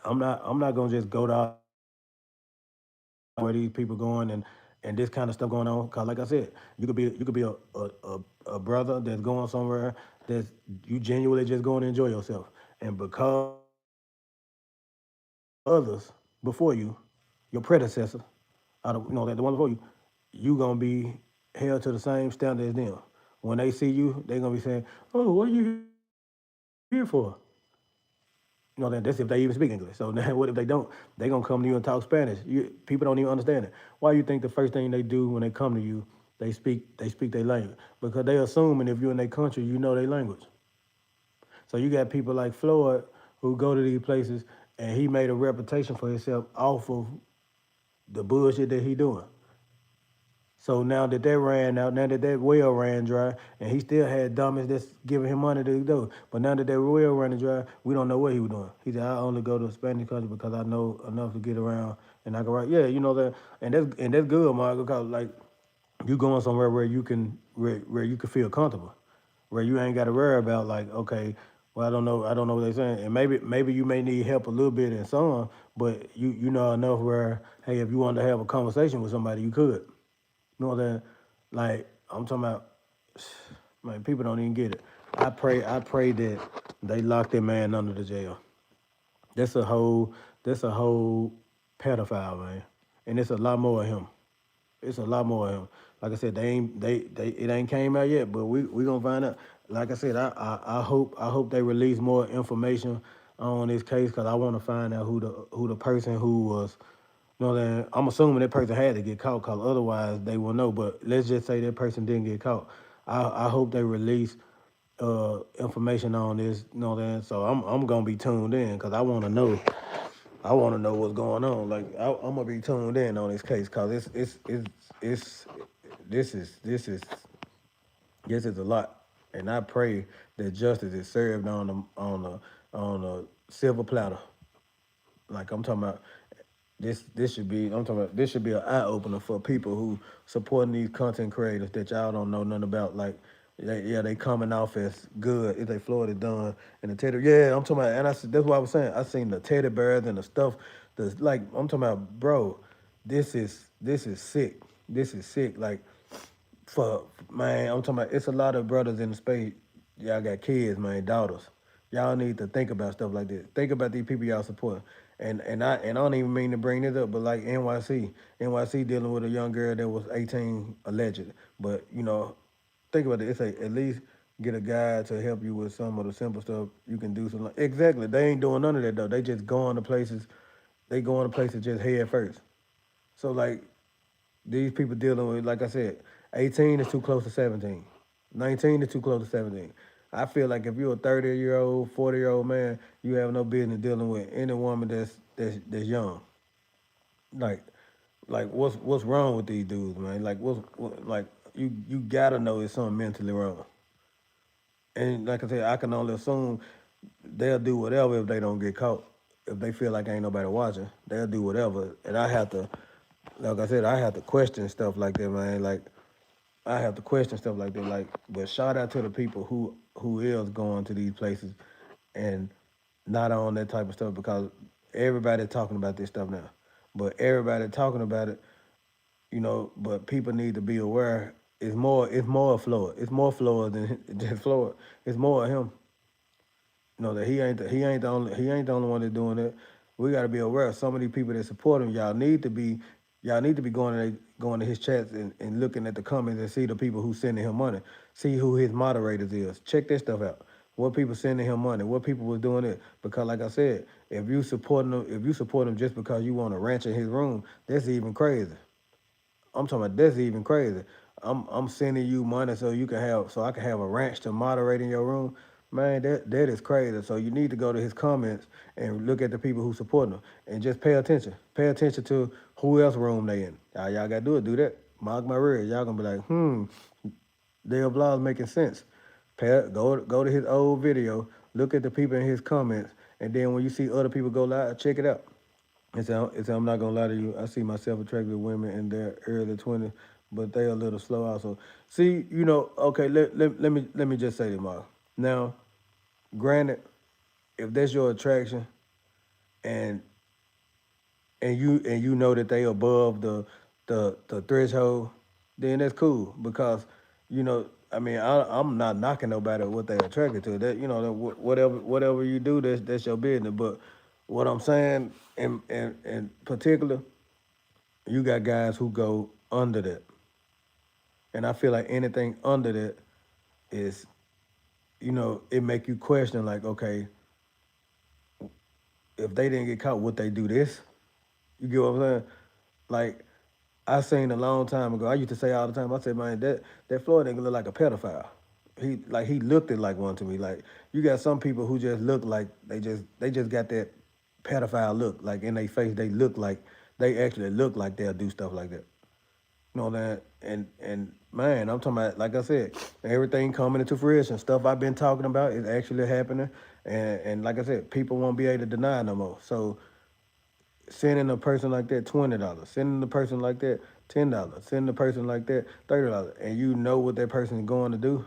Speaker 1: I'm not gonna just go to all these places where these people going and this kind of stuff going on. Cause like I said, you could be a brother that's going somewhere that's you genuinely just going to enjoy yourself, and because others before you, your predecessors, out of that the one before you, you gonna be held to the same standard as them. When they see you, they gonna be saying, "Oh, what are you here for?" That's if they even speak English. So now, what if they don't? They gonna come to you and talk Spanish. People don't even understand it. Why you think the first thing they do when they come to you, they speak their language because they assuming if you're in their country, you know their language. So you got people like Floyd who go to these places and he made a reputation for himself off of the bullshit that he doing. So now that that ran out, now that that well ran dry, and he still had dummies that's giving him money to do. But now that that well running dry, we don't know what he was doing. He said, "I only go to Spanish country because I know enough to get around and I can write." Yeah, you know that, and that's good, Michael. Cause like you going somewhere where you can feel comfortable, where you ain't got to worry about like, okay, well I don't know what they're saying, and maybe you may need help a little bit in some, but you know enough where hey, if you wanted to have a conversation with somebody, you could. You know what I'm saying? Like I'm talking about, man. People don't even get it. I pray that they lock that man under the jail. That's a whole, that's a whole pedophile, man, and it's a lot more of him. It's a lot more of him. Like I said, they it ain't came out yet, but we gonna find out. Like I said, I hope they release more information on this case because I want to find out who the person who was. You know that I'm assuming that person had to get caught because otherwise they will know. But let's just say that person didn't get caught. I hope they release information on this. You know that. So I'm gonna be tuned in because I want to know. I want to know what's going on. Like I'm gonna be tuned in on this case because it's this is a lot, and I pray that justice is served on a silver platter. Like I'm talking about, this should be I'm talking about this should be an eye opener for people who supporting these content creators that y'all don't know nothing about. Like they coming off as good if they Florida done and the teddy I'm talking about, and that's what I was saying. I seen the teddy bears and the stuff that's like I'm talking about, bro. This is sick. This is sick. Like for man, I'm talking about it's a lot of brothers in the space. Y'all got kids, man, daughters. Y'all need to think about stuff like this. Think about these people y'all support. And I don't even mean to bring this up, but like NYC dealing with a young girl that was 18 alleged. But think about it. It's at least get a guy to help you with some of the simple stuff you can do. Something exactly. They ain't doing none of that though. They just going to places. They going to places just head first. So like these people dealing with, like I said, 18 is too close to 17. 19 is too close to 17. I feel like if you're a 30-year-old, 40-year-old man, you have no business dealing with any woman that's young. Like, like what's wrong with these dudes, man? Like like you gotta know it's something mentally wrong. And like I said, I can only assume they'll do whatever if they don't get caught. If they feel like ain't nobody watching, they'll do whatever. And I have to, like I said, I have to question stuff like that, man. Like I have to question stuff like that. Like, but shout out to the people who is going to these places and not on that type of stuff because everybody's talking about this stuff now. but everybody talking about it, but people need to be aware. It's more Floyd. It's more Floyd than just Floyd. It's more of him. That he ain't the only one that's doing it. We got to be aware of some of these people that support him. Y'all need to be going to his chats and looking at the comments and see the people who sending him money. See who his moderators is. Check this stuff out. What people sending him money? What people was doing it? Because like I said, if you support him just because you want to ranch in his room, that's even crazy. I'm talking about that's even crazy. I'm sending you money so I can have a ranch to moderate in your room. Man, that is crazy. So you need to go to his comments and look at the people who support him and just pay attention. Pay attention to who else room they in. Y'all gotta do that. Mark my words. Y'all gonna be like, Dale Blah's making sense. Go to his old video, look at the people in his comments, and then when you see other people go live, check it out. I'm not gonna lie to you. I see myself attracted to women in their early 20s, but they a little slow also. See, okay. Let me just say this, Mark. Now, granted, if that's your attraction, and and you know that they above the threshold, then that's cool because I mean I'm not knocking nobody what they attracted to. That whatever you do, that's your business. But what I'm saying in particular, you got guys who go under that, and I feel like anything under that is it make you question like, okay, if they didn't get caught, would they do this? You get what I'm saying? Like I seen a long time ago. I used to say all the time. I said, man, that Floyd nigga look like a pedophile. He looked it like one to me. Like you got some people who just look like they just got that pedophile look. Like in their face, they actually look like they'll do stuff like that. You know that, and man, I'm talking about, like I said, everything coming into fruition. Stuff I've been talking about is actually happening, and like I said, people won't be able to deny no more. So sending a person like that $20, sending a person like that $10, sending a person like that $30, and you know what that person is going to do,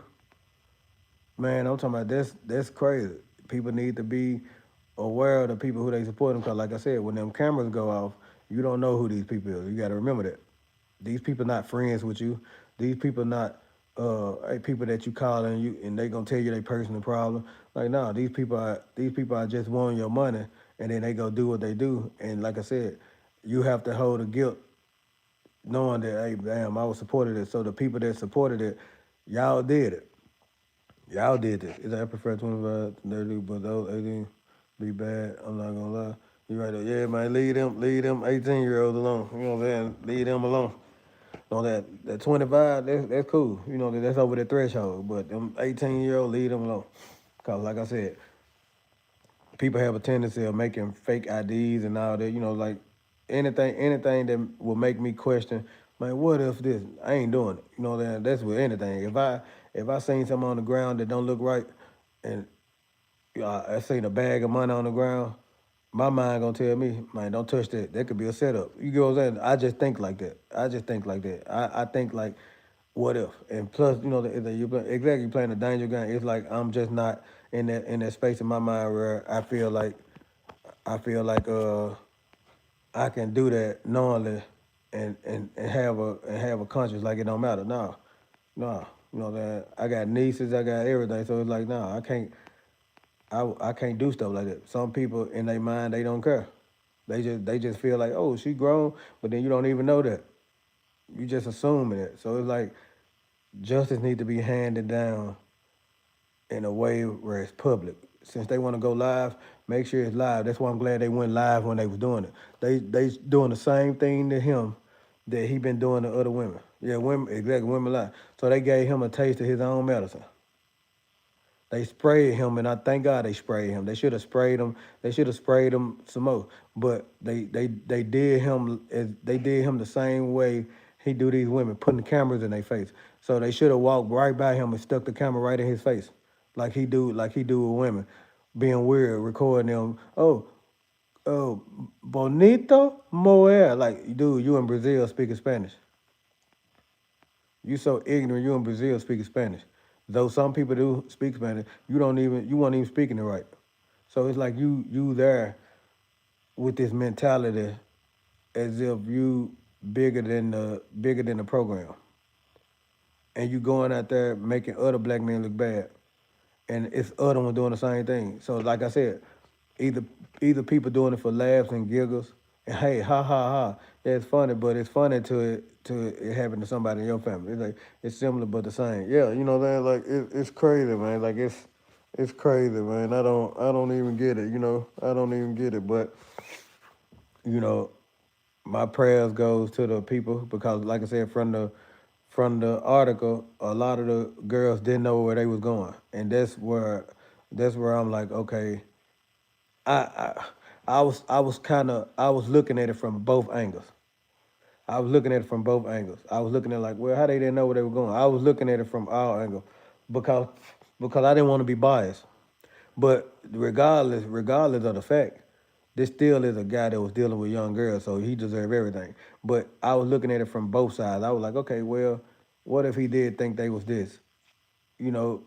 Speaker 1: man. I'm talking about that's crazy. People need to be aware of the people who they support them, because like I said, when them cameras go off, you don't know who these people is. You got to remember that. These people not friends with you. These people not people that you call and they gonna tell you their personal problem. Like no, these people are just wanting your money, and then they go do what they do. And like I said, you have to hold the guilt, knowing that hey, damn, I was supported it. So the people that supported it, y'all did it. Y'all did this. Is I prefer 25 to 30, but those 18 be bad. I'm not gonna lie. You right there. Yeah, man, leave them 18-year-olds alone. You know what I'm saying? Leave them alone. That 25, that's cool. That's over the threshold. But them 18-year-old, leave them alone. Cause like I said, people have a tendency of making fake IDs and all that. Like anything that will make me question, man, what if this? I ain't doing it. That's with anything. If I seen something on the ground that don't look right, and I seen a bag of money on the ground, my mind gonna tell me, man, don't touch that. That could be a setup. You get what I'm saying? I just think like that. I think like, what if? And plus, exactly, you playing a danger game. It's like I'm just not in that space in my mind where I feel like I can do that knowingly and have a conscience like it don't matter. No, no, that I got nieces, I got everything. So it's like, no, I can't do stuff like that. Some people in their mind they don't care. They just feel like, oh, she grown, but then you don't even know that. You just assuming it. So it's like justice need to be handed down in a way where it's public. Since they want to go live, make sure it's live. That's why I'm glad they went live when they was doing it. They doing the same thing to him that he been doing to other women. Yeah, women, exactly, women live. So they gave him a taste of his own medicine. They sprayed him, and I thank God they sprayed him. They should have sprayed him. They should have sprayed him some more. But they did him the same way he do these women, putting cameras in their face. So they should have walked right by him and stuck the camera right in his face, like he do with women, being weird, recording them. Oh, bonito moer. Like, dude, you in Brazil speaking Spanish. You so ignorant. You in Brazil speaking Spanish. Though some people do speak Spanish, you weren't even speaking it right. So it's like you there with this mentality as if you bigger than the program, and you going out there making other black men look bad, and it's other ones doing the same thing. So like I said, either either people doing it for laughs and giggles, and hey, ha ha ha, yeah, it's funny, but it's funny to it happen to somebody in your family. It's like it's similar but the same. Yeah, you know that like it's crazy, man. Like it's crazy, man. I don't even get it. I don't even get it. But you know, my prayers goes to the people because, like I said, from the article, a lot of the girls didn't know where they was going, and that's where I'm like, okay, I I was looking at it from both angles. I was looking at it from both angles. I was looking at like, well, how they didn't know where they were going. I was looking at it from all angles because because I didn't want to be biased. But regardless of the fact, this still is a guy that was dealing with young girls, so he deserved everything. But I was looking at it from both sides. I was like, okay, well, what if he did think they was this? You know,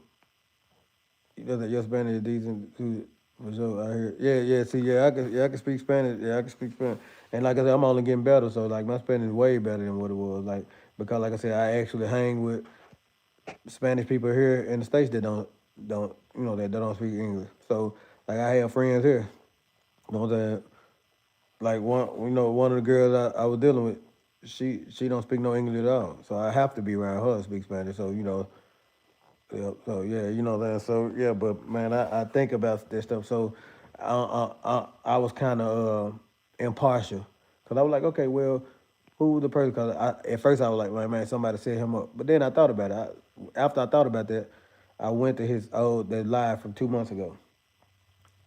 Speaker 1: that your Spanish is decent too. For sure, I hear. Yeah, yeah. See, yeah, I can speak Spanish. Yeah, I can speak Spanish. And like I said, I'm only getting better. So like my Spanish is way better than what it was. Like because like I said, I actually hang with Spanish people here in the states that don't that don't speak English. So like I have friends here. You know what I'm saying? Like one of the girls I was dealing with, she don't speak no English at all. So I have to be around her to speak Spanish. So yeah, so yeah, that. So yeah, but man, I think about this stuff. So I was kind of impartial because I was like, okay, well, who was the person? Because at first I was like, man, somebody set him up. But then I thought about it. After I thought about that, I went to that live from 2 months ago.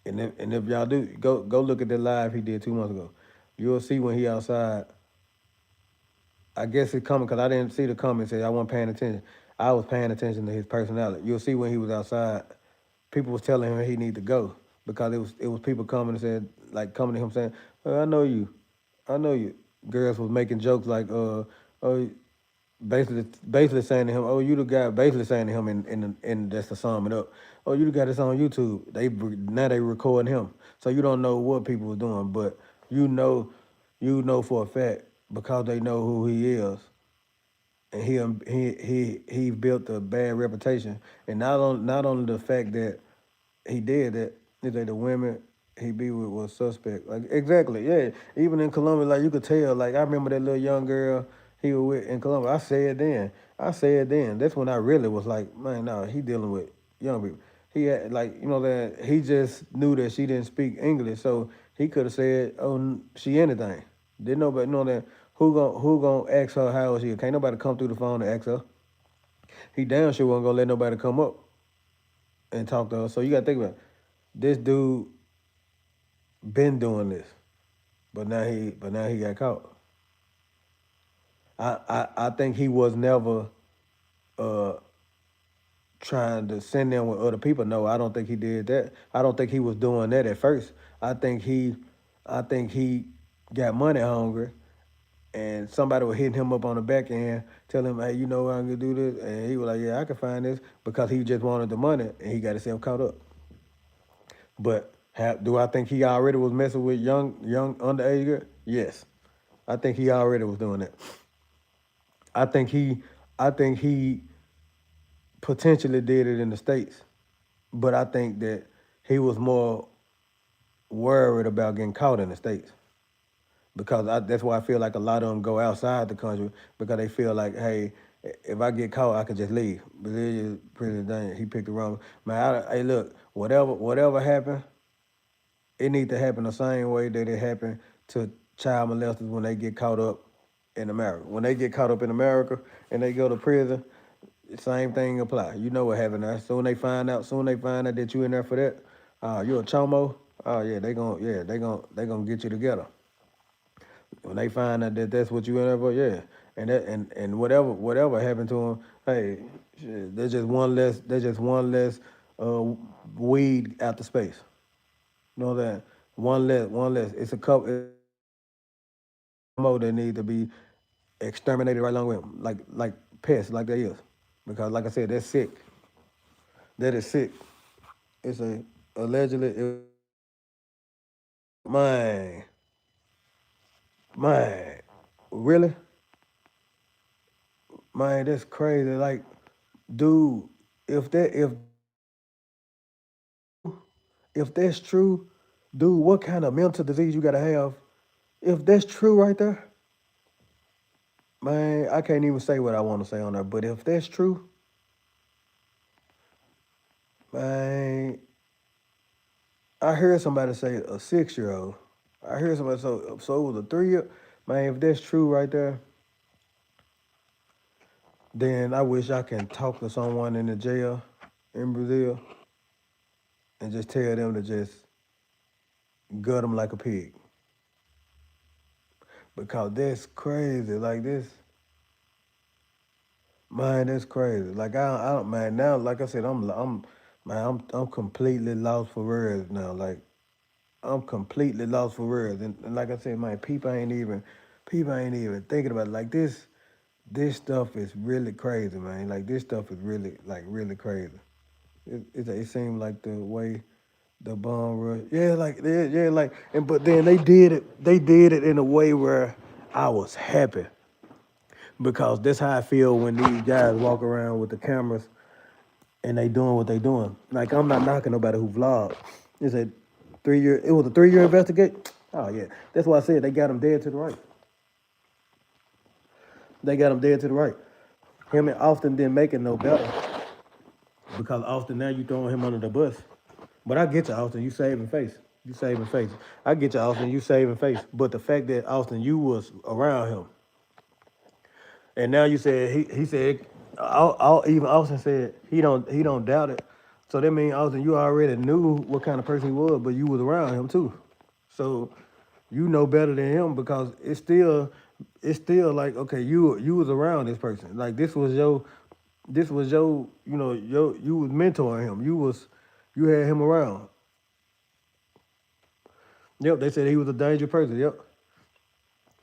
Speaker 1: And if y'all do go look at the live he did 2 months ago, you'll see when he outside. I guess it coming because I didn't see the comments. Say I wasn't paying attention. I was paying attention to his personality. You'll see when he was outside, people was telling him he need to go because it was people coming and said like coming to him saying, I know you, I know you. Girls was making jokes like oh basically saying to him, oh you the guy, basically saying to him in just to sum it up, oh you the guy that's on YouTube. Now they recording him, so you don't know what people was doing, but you know for a fact because they know who he is, and he built a bad reputation, and not only the fact that he did that, is that the women he be with was suspect. Like exactly, yeah. Even in Colombia, like you could tell. Like I remember that little young girl he was with in Colombia. I said then. That's when I really was like, man, no, he dealing with young people. He had like that he just knew that she didn't speak English, so he could have said, oh, she anything. Didn't nobody know that. Who gonna ask her how old she is? Can't nobody come through the phone and ask her. He damn sure wasn't gonna let nobody come up and talk to her. So you gotta think about it. This dude been doing this, but now he got caught. I think he was never uh trying to send them with other people. No, I don't think he did that. I don't think he was doing that at first. I think he I think he got money hungry, and somebody was hitting him up on the back end, telling him, hey, I'm gonna do this, and he was like, yeah, I can find this because he just wanted the money, and he got himself caught up. But do I think he already was messing with young underage girl? Yes, I think he already was doing that. I think he, I think he potentially did it in the states, but I think that he was more worried about getting caught in the states because that's why I feel like a lot of them go outside the country because they feel like, hey, if I get caught, I can just leave. But it is pretty dang. He picked the wrong man. Hey, look, whatever happened, it needs to happen the same way that it happened to child molesters when they get caught up in America. When they get caught up in America and they go to prison, the same thing apply. You know what happened there. Soon they find out that you in there for that, you a chomo. Oh yeah, they gonna get you together. When they find out that that's what you in there for, yeah. And whatever happened to them, hey, shit, there's just one less uh, weed out the space. You know that one less. It's a couple more that need to be exterminated right along with them, like pests, like they is. Because like I said, that's sick. That is sick. It's a allegedly, man. Man, really, man, that's crazy. Like, dude, if that's true, dude, what kind of mental disease you gotta have? If that's true right there, man, I can't even say what I want to say on that. But if that's true, man, I heard somebody say a 6 year old. I heard somebody so it was a 3 year. Man, if that's true right there, then I wish I can talk to someone in the jail in Brazil and just tell them to just gut them like a pig because that's crazy. Like this, man, that's crazy. Like I don't, man. Now, like I said, man, I'm completely lost for words now. Like I'm completely lost for words. And like I said, man, people ain't even thinking about it. Like this stuff is really crazy, man. Like this stuff is really crazy. It seemed like the way the bomb rush, yeah, like, and but then they did it in a way where I was happy because that's how I feel when these guys walk around with the cameras and they doing what they doing. Like I'm not knocking nobody who vlog. It's a 3 year. It was a 3 year investigation. Oh yeah, that's why I said they got him dead to the right. They got him dead to the right. Him and Austin didn't make it no better because Austin now you throwing him under the bus. But I get you, Austin. You saving face. You saving face. I get you, Austin. You saving face. But the fact that Austin, you was around him, and now you said he said, even Austin said he don't doubt it. So that means Austin, you already knew what kind of person he was, but you was around him too. So you know better than him because it's still like okay, you was around this person. Like this was your you was mentoring him. You had him around. Yep, they said he was a dangerous person. Yep.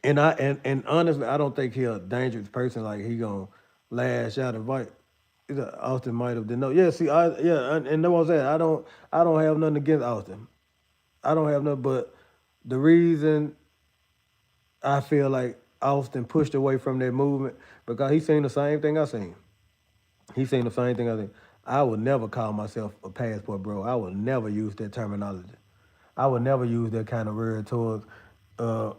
Speaker 1: And honestly, I don't think he a dangerous person. Like he gonna lash out and fight. Austin might have didn't know. Yeah, see, and know what I'm saying. I don't have nothing against Austin. I don't have nothing, but the reason I feel like Austin pushed away from that movement because he seen the same thing I seen. He seen the same thing I seen. I would never call myself a passport bro. I would never use that terminology. I would never use that kind of word towards uh,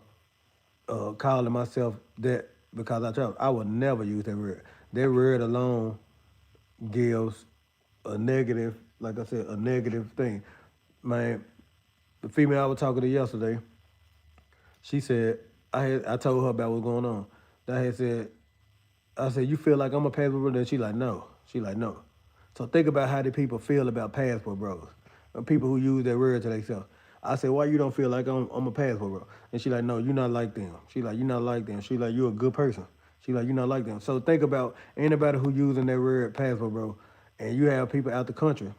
Speaker 1: calling myself that because I travel. I would never use that word. That word alone gives a negative, like I said, a negative thing. Man, the female I was talking to yesterday, she said I told her about what's going on. I said, you feel like I'm a passport brother? And she like, no. She like, no. So think about how the people feel about passport bros. People who use that word to themselves. I said, why you don't feel like I'm a passport bro? And she like, no, you're not like them. She like, you're not like them. She like, you're a good person. She like, you're not like them. So think about anybody who using that word passport bro, and you have people out the country,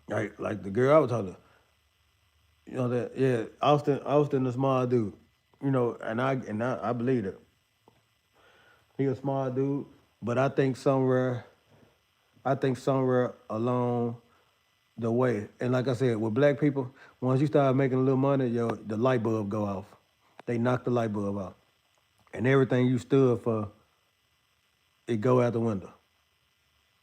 Speaker 1: like the girl I was talking to, that yeah, Austin the small dude, and I believe it. He a smart dude, but I think somewhere along the way, and like I said, with black people, once you start making a little money, the light bulb go off. They knock the light bulb out, and everything you stood for, it go out the window.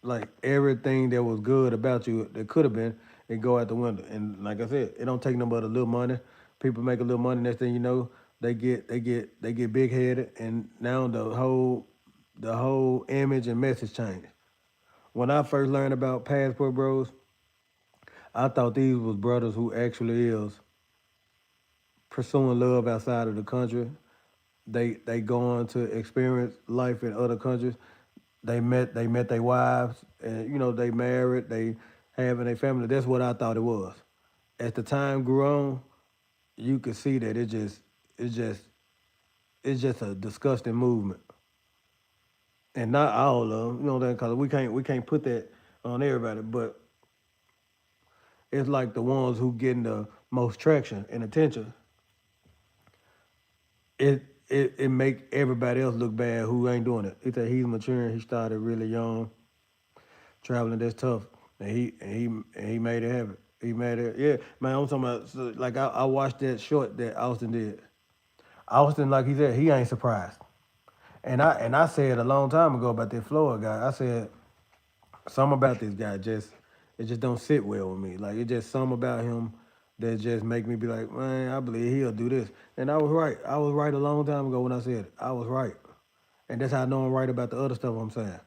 Speaker 1: Like everything that was good about you that could have been, it go out the window. And like I said, it don't take nothing but a little money. People make a little money. Next thing you know, they get big headed, and now the whole image and message change. When I first learned about Passport Bros, I thought these was brothers who actually is pursuing love outside of the country. They going to experience life in other countries. They met their wives and they married, they having a family. That's what I thought it was. As the time grew on, you could see that it's just it's just a disgusting movement. And not all of them, that because we can't put that on everybody, but it's like the ones who getting the most traction and attention. It make everybody else look bad who ain't doing it. He said he's maturing. He started really young, traveling. That's tough, and he made it happen. He made it. Yeah, man. I'm talking about like I watched that short that Austin did. Austin, like he said, he ain't surprised. And I said a long time ago about that Floyd guy. I said something about this guy just it just don't sit well with me. Like it just something about him that just make me be like, man, I believe he'll do this. And I was right. I was right a long time ago when I said it. I was right. And that's how I know I'm right about the other stuff I'm saying.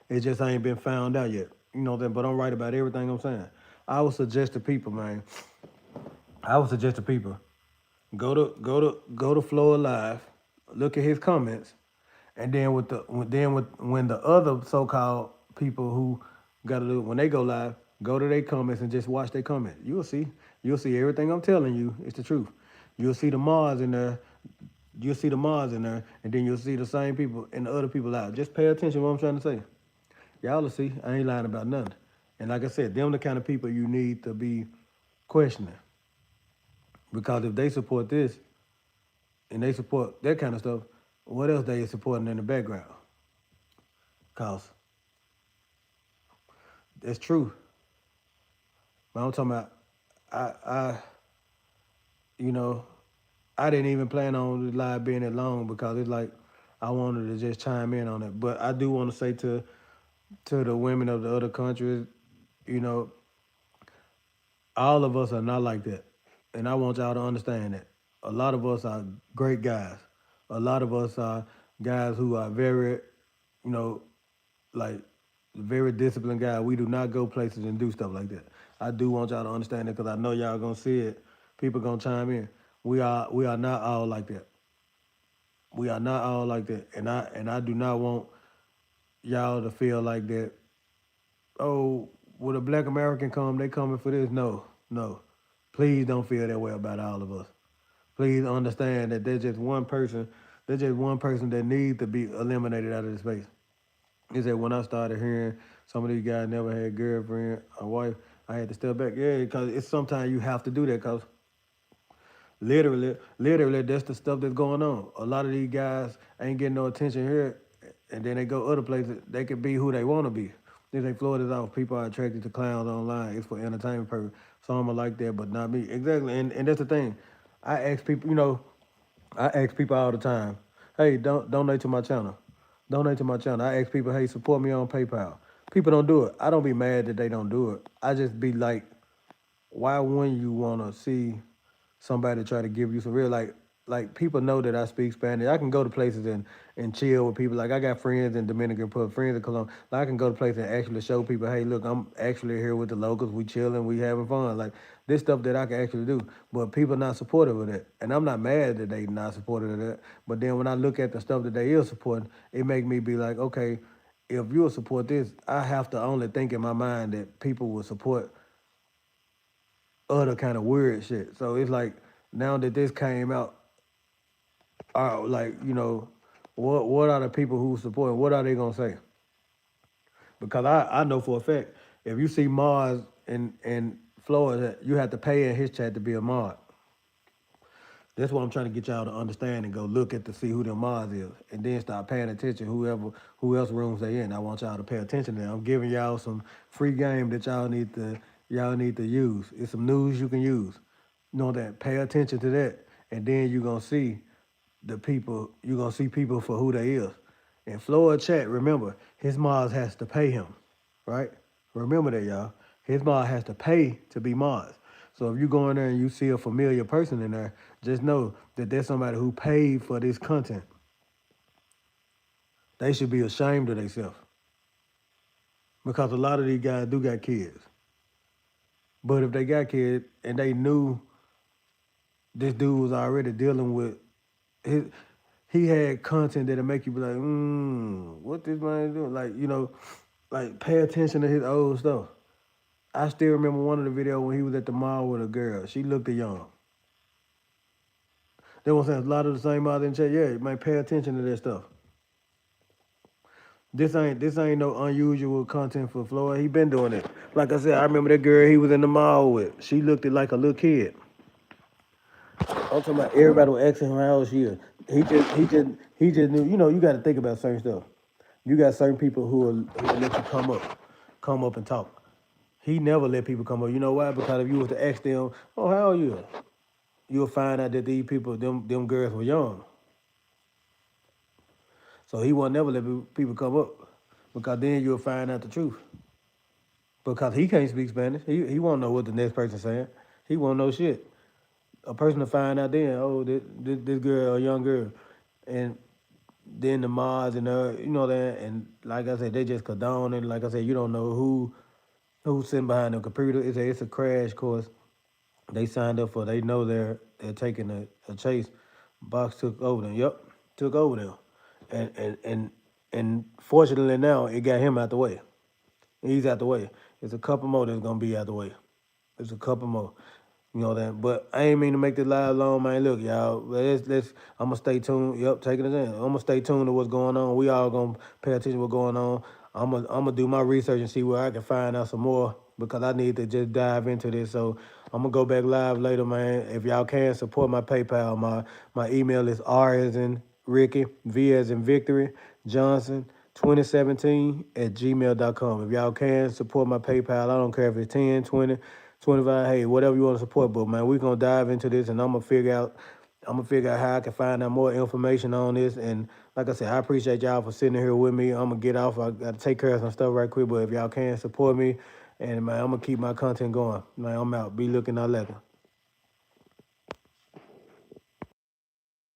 Speaker 1: It just ain't been found out yet. You know that, but I'm right about everything I'm saying. I would suggest to people, man. I would suggest to people go to Floyd Live, look at his comments, and then when the other so-called people who got to do when they go live, go to their comments and just watch their comments. You'll see everything I'm telling you. It's the truth. You'll see the Mars in there. You'll see the Mars in there, and then you'll see the same people and the other people out. Just pay attention to what I'm trying to say. Y'all will see. I ain't lying about nothing. And like I said, them the kind of people you need to be questioning. Because if they support this and they support that kind of stuff, what else they supporting in the background? Cause that's true. But I'm talking about I you know, I didn't even plan on the live being that long because it's like I wanted to just chime in on it. But I do want to say to the women of the other countries, you know, all of us are not like that. And I want y'all to understand that. A lot of us are great guys. A lot of us are guys who are very, you know, like very disciplined guys. We do not go places and do stuff like that. I do want y'all to understand that because I know y'all gonna see it. People gonna chime in. We are not all like that. We are not all like that. And I do not want y'all to feel like that. Oh, when a black American come, they coming for this. No, no. Please don't feel that way about all of us. Please understand that there's just one person. There's just one person that needs to be eliminated out of the space. He said when I started hearing some of these guys never had a girlfriend or wife, I had to step back. Yeah, because it's sometimes you have to do that because literally, that's the stuff that's going on. A lot of these guys ain't getting no attention here, and then they go other places. They could be who they want to be. They say Floyd is off. People are attracted to clowns online. It's for entertainment purpose. Some are like that, but not me. Exactly, and that's the thing. I ask people, I ask people all the time, hey, don't donate to my channel. Donate to my channel. I ask people, hey, support me on PayPal. People don't do it. I don't be mad that they don't do it. I just be like, why wouldn't you want to see somebody try to give you some real like people know that I speak Spanish. I can go to places and chill with people. Like I got friends in Dominican Republic, friends in Colombia. Like I can go to places and actually show people, hey, look, I'm actually here with the locals. We chilling, we having fun. Like this stuff that I can actually do. But people not supportive of that. And I'm not mad that they not supportive of that. But then when I look at the stuff that they is supporting, it make me be like, okay, if you'll support this, I have to only think in my mind that people will support other kind of weird shit. So it's like now that this came out, like what are the people who support? What are they gonna say? Because I know for a fact if you see Mars in Florida, you have to pay in his chat to be a mod. That's what I'm trying to get y'all to understand and go look at to see who them Mars is, and then start paying attention who else rooms they in. I want y'all to pay attention to them. I'm giving y'all some free game that y'all need to use. It's some news you can use. You know that. Pay attention to that, and then you're gonna see the people. You're gonna see people for who they is. And Floyd chat, remember, his Mars has to pay him, right? Remember that, y'all. His Mars has to pay to be Mars. So if you go in there and you see a familiar person in there, just know that there's somebody who paid for this content. They should be ashamed of themselves. Because a lot of these guys do got kids. But if they got kids and they knew this dude was already dealing with his, he had content that'll make you be like, what this man doing? Like, like pay attention to his old stuff. I still remember one of the videos when he was at the mall with a girl. She looked young. They want to say a lot of the same out in chat. Yeah, man, pay attention to that stuff. This ain't no unusual content for Floyd. He been doing it. Like I said, I remember that girl he was in the mall with. She looked like a little kid. I'm talking about everybody was asking him how old she is. He just knew. You got to think about certain stuff. You got certain people who will let you come up and talk. He never let people come up. You know why? Because if you was to ask them, oh, how old you? you'll find out that these people, them girls were young. So he won't never let people come up because then you'll find out the truth. Because he can't speak Spanish. He won't know what the next person's saying. He won't know shit. A person to find out then, oh, this girl, a young girl. And then the mods and you know that, and like I said, they just condone it. Like I said, you don't know who's sitting behind the computer. It's a crash course. They signed up for. They know they're taking a chase. Box took over them. Yep, took over them, and fortunately now it got him out the way. He's out the way. There's a couple more that's gonna be out the way. There's a couple more. You know that, but I ain't mean to make this live long, man. Look, y'all, let's. I'm gonna stay tuned. Yep, taking it in. I'm gonna stay tuned to what's going on. We all gonna pay attention to what's going on. I'm gonna do my research and see where I can find out some more because I need to just dive into this. So I'm gonna go back live later, man. If y'all can support my PayPal, my email is R as in Ricky, V as in Victory, Johnson 2017 at gmail.com. If y'all can support my PayPal, I don't care if it's 10, 20, 25, hey, whatever you want to support. But man, we're gonna dive into this and I'm gonna figure out how I can find out more information on this. And like I said, I appreciate y'all for sitting here with me. I'm gonna get off. I gotta take care of some stuff right quick. But if y'all can support me, and man, I'm gonna keep my content going. Man, I'm out. Be looking out later.